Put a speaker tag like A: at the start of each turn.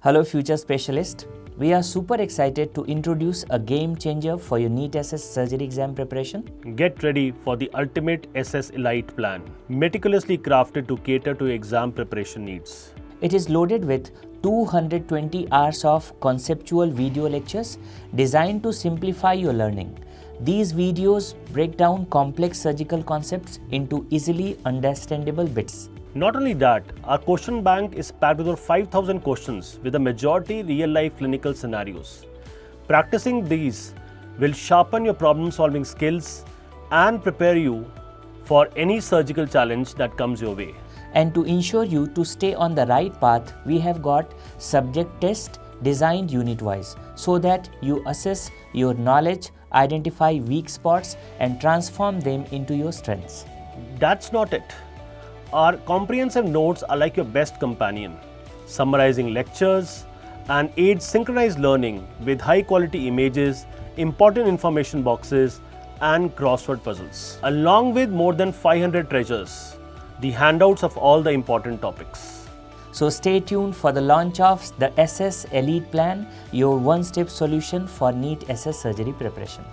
A: Hello future specialist. We are super excited to introduce a game changer for your NEET SS surgery exam preparation.
B: Get ready for the ultimate SS Elite plan, meticulously crafted to cater to exam preparation needs.
A: It is loaded with 220 hours of conceptual video lectures designed to simplify your learning. These videos break down complex surgical concepts into easily understandable bits.
B: Not only that, our question bank is packed with over 5,000 questions with a majority real-life clinical scenarios. Practicing these will sharpen your problem-solving skills and prepare you for any surgical challenge that comes your way.
A: And to ensure you to stay on the right path, we have got subject tests designed unit-wise so that you assess your knowledge, identify weak spots and transform them into your strengths.
B: That's not it. Our comprehensive notes are like your best companion, summarizing lectures and aids synchronized learning with high-quality images, important information boxes, and crossword puzzles, along with more than 500 treasures, the handouts of all the important topics.
A: So stay tuned for the launch of the SS Elite Plan, your one-step solution for NEET SS surgery preparation.